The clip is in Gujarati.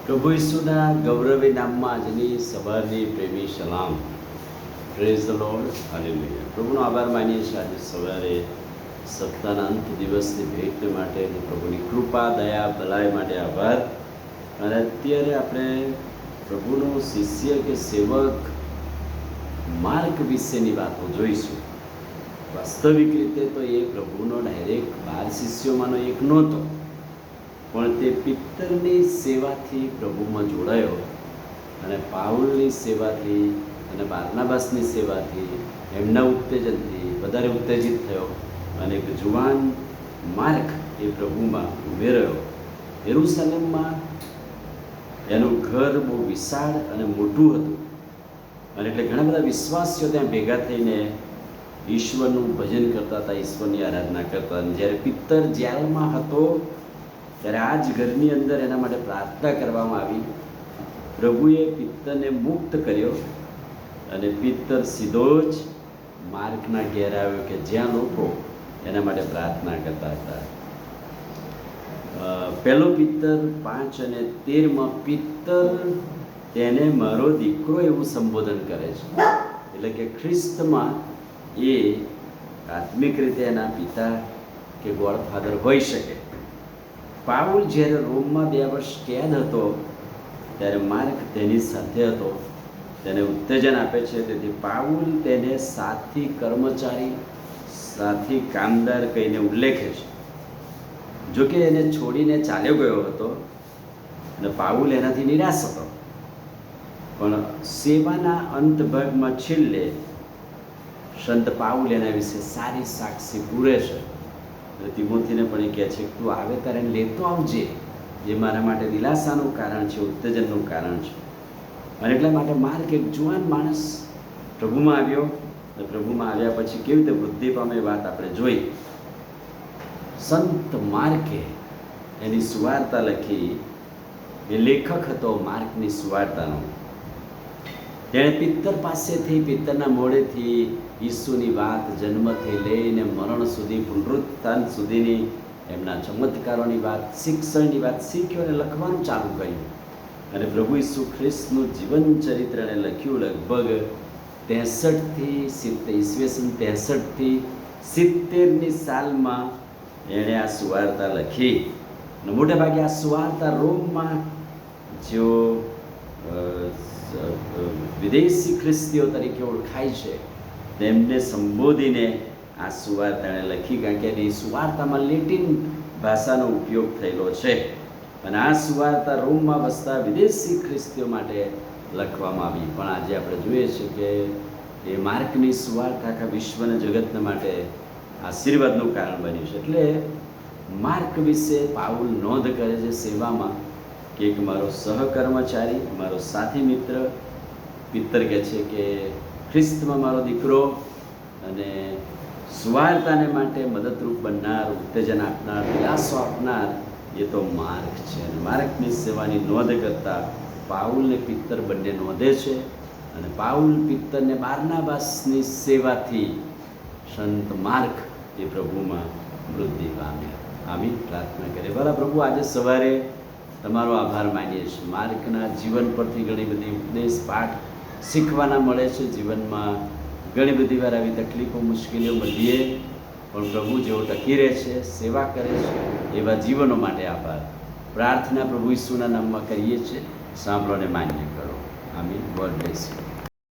પ્રભુ ઈસુના ગૌરવી નામમાં આજની સવારની પ્રેમી સલામ. Praise the Lord, hallelujah. પ્રભુનો આભાર માનીએ છીએ આજે સવારે સપ્તાહના અંત દિવસની ભેટ માટે અને પ્રભુની કૃપા દયા ભલાઈ માટે આભાર. અને અત્યારે આપણે પ્રભુનો શિષ્ય કે સેવક માર્ક વિશેની વાતો જોઈશું. વાસ્તવિક રીતે તો એ પ્રભુનો ડાયરેક્ટ 12 શિષ્યોમાંનો એક નહોતો, પણ તે પિત્તરની સેવાથી પ્રભુમાં જોડાયો અને પાઉલની સેવાથી અને બારનાબાસની સેવાથી એમના ઉત્તેજનથી વધારે ઉત્તેજિત થયો અને એક જુવાન માર્ક એ પ્રભુમાં ઉમેરાયો. યરૂશલેમમાં એનું ઘર બહુ વિશાળ અને મોટું હતું અને એટલે ઘણા બધા વિશ્વાસીઓ ત્યાં ભેગા થઈને ઈશ્વરનું ભજન કરતા હતા, ઈશ્વરની આરાધના કરતા. અને જ્યારે પિત્તર જેલમાં હતો ત્યારે આ જ ઘરની અંદર એના માટે પ્રાર્થના કરવામાં આવી. પ્રભુએ પિત્તરને મુક્ત કર્યો અને પિત્તર સીધો જ માર્કના ઘેર આવ્યો કે જ્યાં લોકો એના માટે પ્રાર્થના કરતા હતા. પહેલો પિત્તર 5 અને 13 પિત્તર તેને મારો દીકરો એવું સંબોધન કરે છે. એટલે કે ખ્રિસ્તમાં એ આત્મિક રીતે એના પિતા કે ગોડફાધર હોઈ શકે. પાઉલ જ્યારે રોમમાં 2 વર્ષ કેદ હતો ત્યારે માર્ક તેની સાથે હતો, તેને ઉત્તેજન આપે છે. તેથી પાઉલ તેને સાથી કર્મચારી, સાથી કામદાર કહીને ઉલ્લેખે છે. જોકે એને છોડીને ચાલ્યો ગયો હતો અને પાઉલ એનાથી નિરાશ હતો, પણ સેવાના અંત ભાગમાં છેલ્લે સંત પાઉલ એના વિશે સારી સાક્ષી પૂરે છે. તિમોથીને પણ એ કહે છે કે તું આવે ત્યારે લેતો આવજે, જે મારા માટે દિલાસાનું કારણ છે, ઉત્તેજનનું કારણ છે. અને એટલા માટે માર્ક એક જુવાન માણસ પ્રભુમાં આવ્યો અને પ્રભુમાં આવ્યા પછી કેવી રીતે વૃદ્ધિ પામે એ વાત આપણે જોઈ. સંત માર્કે એની સુવાર્તા લખી. એ લેખક હતો માર્કની સુવાર્તાનો. તેણે પિત્તર પાસેથી, પિત્તરના મોઢેથી ઈસુની વાત જન્મથી લઈને મરણ સુધી, પુનરુત્થાન સુધીની એમના ચમત્કારોની વાત, શિક્ષણની વાત શીખ્યો અને લખવાનું ચાલુ કર્યું. અને પ્રભુ ઈસુ ખ્રિસ્તનું જીવન ચરિત્ર એણે લખ્યું. લગભગ 63 70ની સાલમાં એણે આ સુવાર્તા લખી. અને મોટે ભાગે આ સુવાર્તા રોમમાં જેઓ વિદેશી ખ્રિસ્તીઓ તરીકે ઓળખાય છે તેમને સંબોધીને આ સુવાર્તા એણે લખી, કારણ કે એની સુવાર્તામાં લેટિન ભાષાનો ઉપયોગ થયેલો છે. અને આ સુવાર્તા રોમમાં વસતા વિદેશી ખ્રિસ્તીઓ માટે લખવામાં આવી. પણ આજે આપણે જોઈએ છીએ કે એ માર્કની સુવાર્તા આખા વિશ્વના જગતને માટે આશીર્વાદનું કારણ બન્યું છે. એટલે માર્ક વિશે પાઉલ નોંધ કરે છે સેવામાં કે એક મારો સહકર્મચારી, મારો સાથી મિત્ર. પિત્તર કહે છે કે ખ્રિસ્તમાં મારો દીકરો અને સુવાર્તાને માટે મદદરૂપ બનનાર, ઉત્તેજન આપનાર, દિલાસો આપનાર એ તો માર્ક છે. અને માર્કની સેવાની નોંધ કરતા પાઉલને પિત્તર બંને નોંધે છે. અને પાઉલ પિત્તરને બારનાબાસની સેવાથી સંત માર્ક એ પ્રભુમાં વૃદ્ધિ પામ્યા. આમી પ્રાર્થના કરે. ભલા પ્રભુ, આજે સવારે તમારો આભાર માનીએ છીએ. માર્કના જીવન પરથી ઘણી બધી ઉપદેશ પાઠ શીખવાના મળે છે. જીવનમાં ઘણી બધી વાર આવી તકલીફો, મુશ્કેલીઓ મળીએ પણ પ્રભુ જેવો ટકી રહે છે, સેવા કરે છે, એવા જીવનો માટે આભાર. પ્રાર્થના પ્રભુ ઈસુના નામમાં કરીએ છીએ. સાંભળો અને માન્ય કરો. આમીન. God bless you.